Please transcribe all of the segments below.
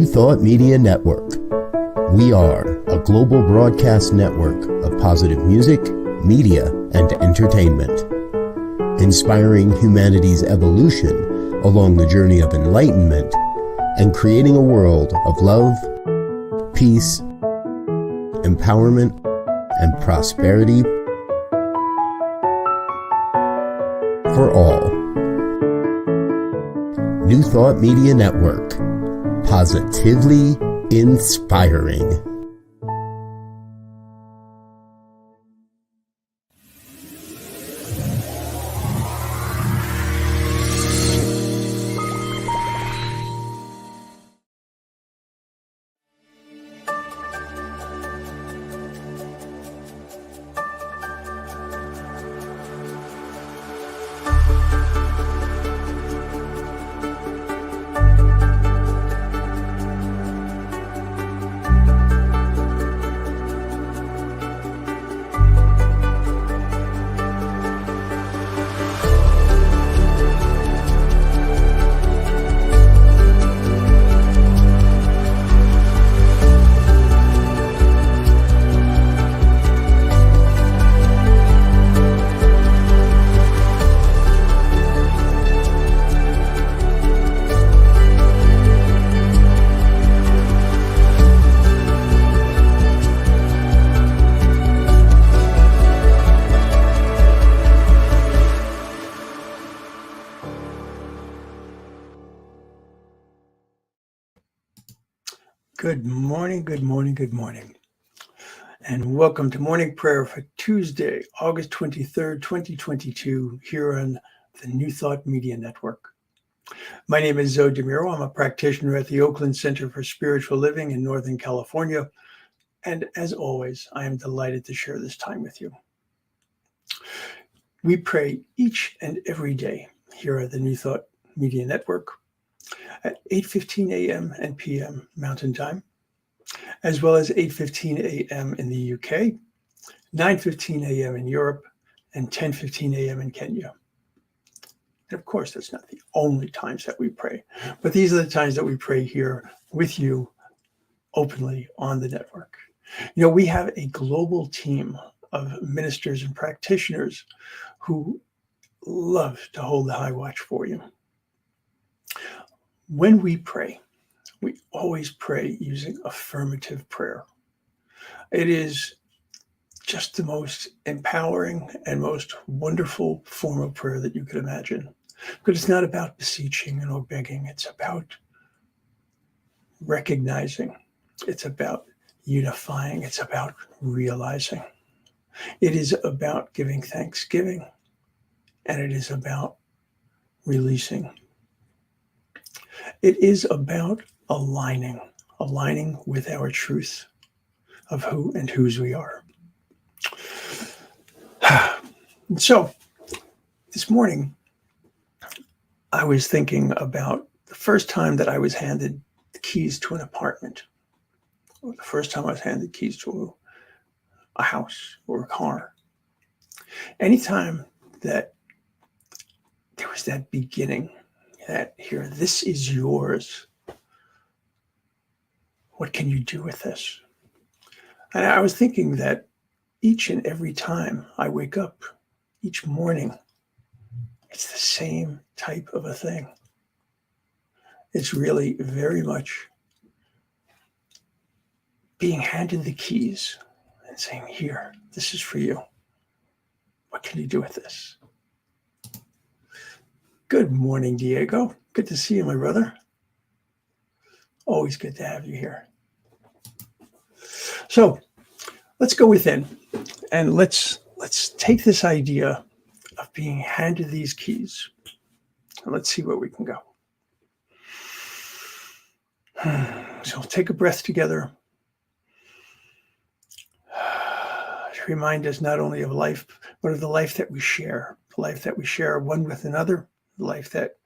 New Thought Media Network. We are a global broadcast network of positive music, media, and entertainment, inspiring humanity's evolution along the journey of enlightenment and creating a world of love, peace, empowerment, and prosperity for all. New Thought Media Network. Positively inspiring. Good morning, good morning, good morning. And welcome to morning prayer for Tuesday, August 23rd, 2022, here on the New Thought Media Network. My name is Zoe DeMuro. I'm a practitioner at the Oakland Center for Spiritual Living in Northern California. And as always, I am delighted to share this time with you. We pray each and every day here at the New Thought Media Network at 8:15 a.m. and p.m. Mountain Time, as well as 8:15 a.m. in the UK, 9:15 a.m. in Europe, and 10:15 a.m. in Kenya. And of course, that's not the only times that we pray, but these are the times that we pray here with you openly on the network. You know, we have a global team of ministers and practitioners who love to hold the high watch for you. When we pray, we always pray using affirmative prayer. It is just the most empowering and most wonderful form of prayer that you could imagine. But it's not about beseeching or begging. It's about recognizing. It's about unifying. It's about realizing. It is about giving thanksgiving, and it is about releasing. It is about aligning with our truth of who and whose we are. So this morning, I was thinking about the first time that I was handed the keys to an apartment, or the first time I was handed keys to a house or a car. Anytime that there was that beginning, that here, this is yours. What can you do with this? And I was thinking that each and every time I wake up, each morning, it's the same type of a thing. It's really very much being handed the keys and saying, here, this is for you. What can you do with this? Good morning, Diego. Good to see you, my brother. Always good to have you here. So let's go within and let's take this idea of being handed these keys and let's see where we can go. So take a breath together. To remind us not only of life, but of the life that we share, the life that we share one with another, the life that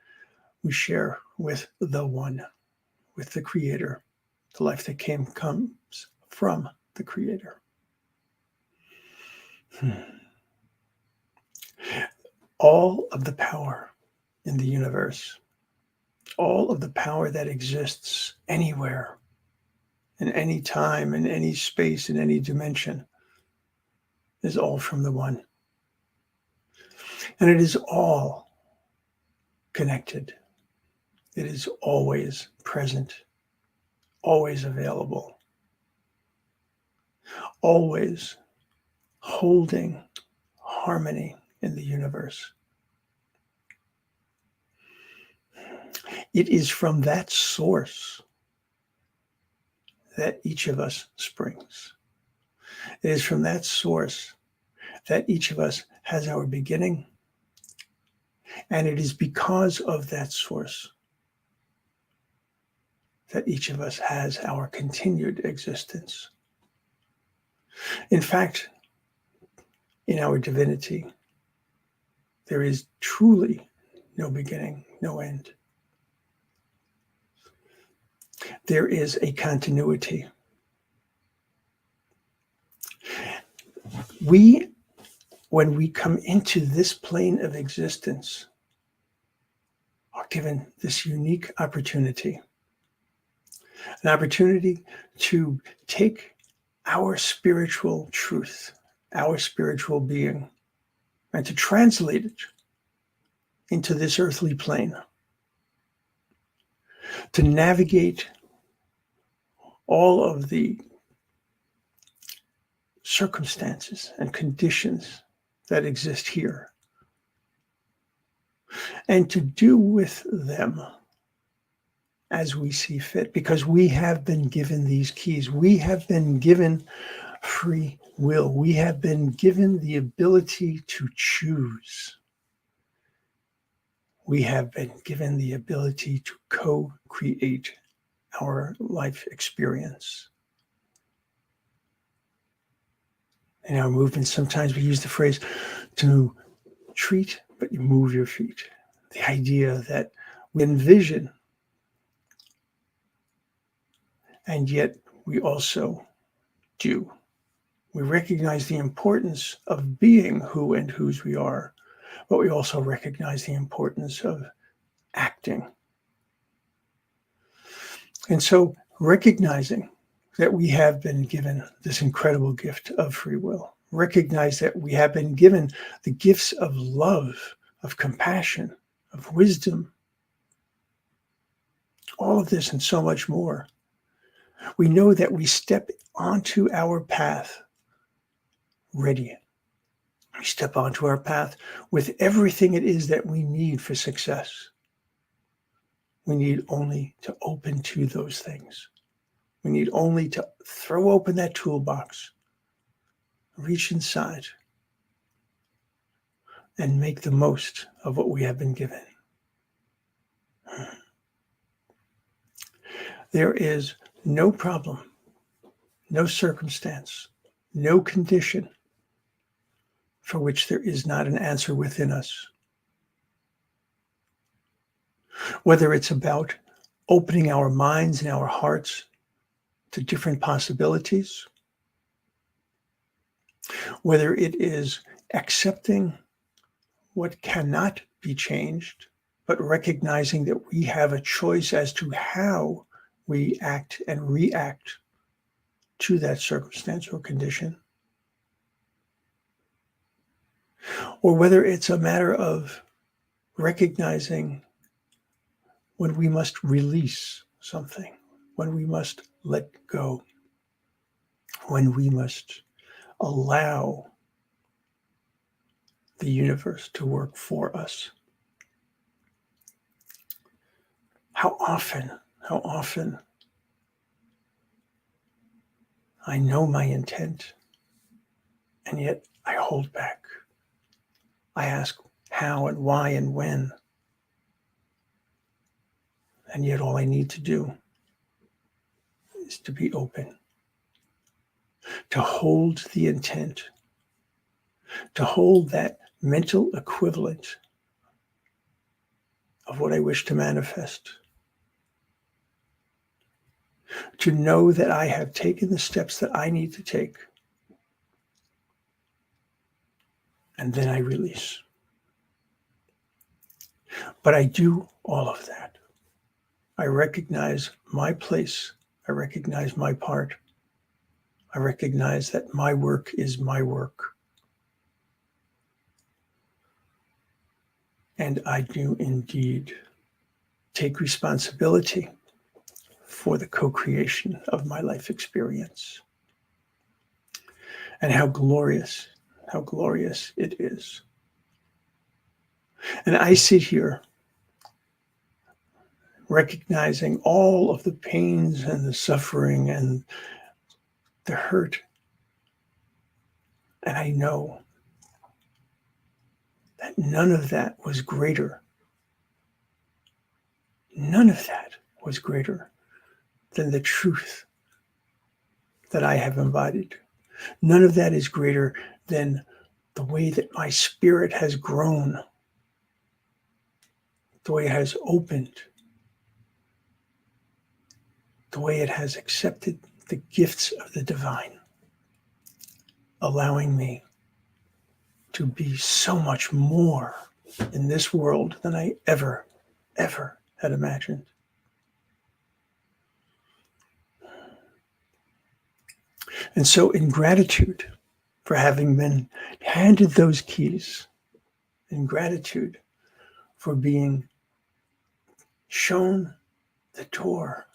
we share with the one, with the Creator, the life that comes from the Creator. All of the power in the universe, all of the power that exists anywhere, in any time, in any space, in any dimension, is all from the One. And it is all connected. It is always present, always available, always holding harmony in the universe. It is from that source that each of us springs. It is from that source that each of us has our beginning. And it is because of that source that each of us has our continued existence. In fact, in our divinity, there is truly no beginning, no end. There is a continuity. When we come into this plane of existence, are given this unique opportunity, an opportunity to take our spiritual truth, our spiritual being, and to translate it into this earthly plane, to navigate all of the circumstances and conditions that exist here, and to do with them as we see fit, because we have been given these keys. We have been given free will. We have been given the ability to choose. We have been given the ability to co-create our life experience. In our movement, sometimes we use the phrase to treat, but you move your feet. The idea that we envision, and yet we also do. We recognize the importance of being who and whose we are, but we also recognize the importance of acting. And so recognizing that we have been given this incredible gift of free will, recognize that we have been given the gifts of love, of compassion, of wisdom, all of this and so much more. We know that we step onto our path ready. We step onto our path with everything it is that we need for success. We need only to open to those things. We need only to throw open that toolbox, reach inside, and make the most of what we have been given. There is no problem, no circumstance, no condition for which there is not an answer within us. Whether it's about opening our minds and our hearts to different possibilities, whether it is accepting what cannot be changed, but recognizing that we have a choice as to how we act and react to that circumstance or condition, or whether it's a matter of recognizing when we must release something, when we must let go, when we must allow the universe to work for us. How often I know my intent, and yet I hold back. I ask how and why and when. And yet all I need to do is to be open, to hold the intent, to hold that mental equivalent of what I wish to manifest, to know that I have taken the steps that I need to take, and then I release. But I do all of that I recognize my place. I recognize my part. I recognize that my work is my work. And I do indeed take responsibility for the co-creation of my life experience. And how glorious it is. And I sit here recognizing all of the pains and the suffering and the hurt. And I know that none of that was greater. None of that was greater than the truth that I have embodied. None of that is greater than the way that my spirit has grown, the way it has opened, the way it has accepted the gifts of the divine, allowing me to be so much more in this world than I ever had imagined. And so in gratitude for having been handed those keys, in gratitude for being shown the door,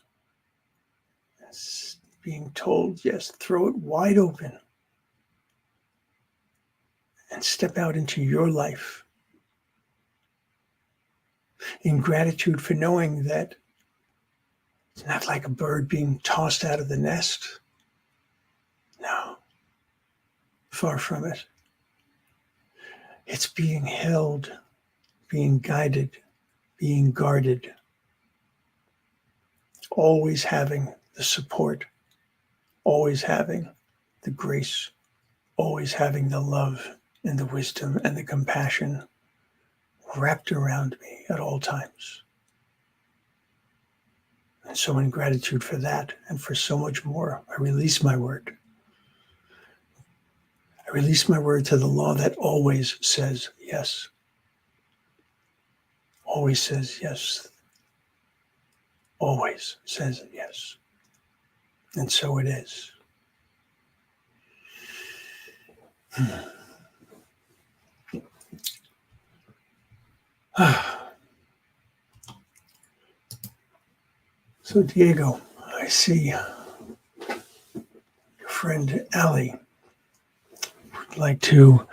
being told, yes, throw it wide open and step out into your life. In gratitude for knowing that it's not like a bird being tossed out of the nest. No, far from it. It's being held, being guided, being guarded, always having the support, always having the grace, always having the love and the wisdom and the compassion wrapped around me at all times. And so in gratitude for that and for so much more, I release my word. I release my word to the law that always says yes. Always says yes. Always says yes. And so it is. So Diego, I see your friend Ali would like to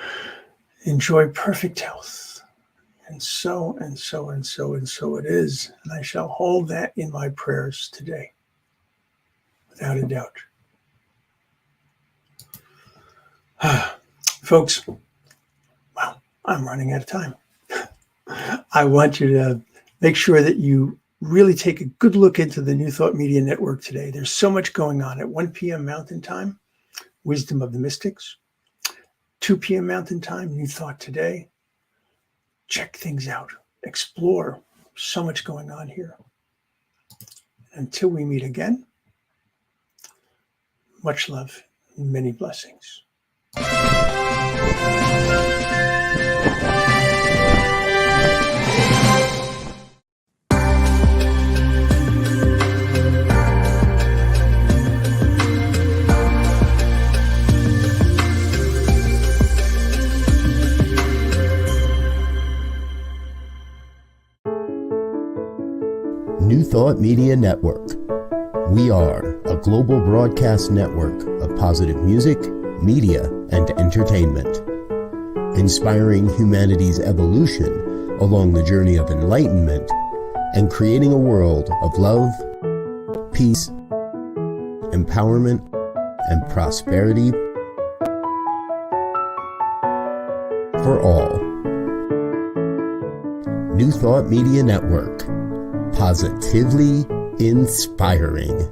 enjoy perfect health. And so it is. And I shall hold that in my prayers today, without a doubt. Folks, well, I'm running out of time. I want you to make sure that you really take a good look into the New Thought Media Network today. There's so much going on. At 1 p.m. Mountain Time, Wisdom of the Mystics. 2 p.m. Mountain Time, New Thought Today. Check things out. Explore. So much going on here. Until we meet again, much love and many blessings. New Thought Media Network. We are a global broadcast network of positive music, media, and entertainment, inspiring humanity's evolution along the journey of enlightenment and creating a world of love, peace, empowerment, and prosperity for all. New Thought Media Network. Positively inspiring.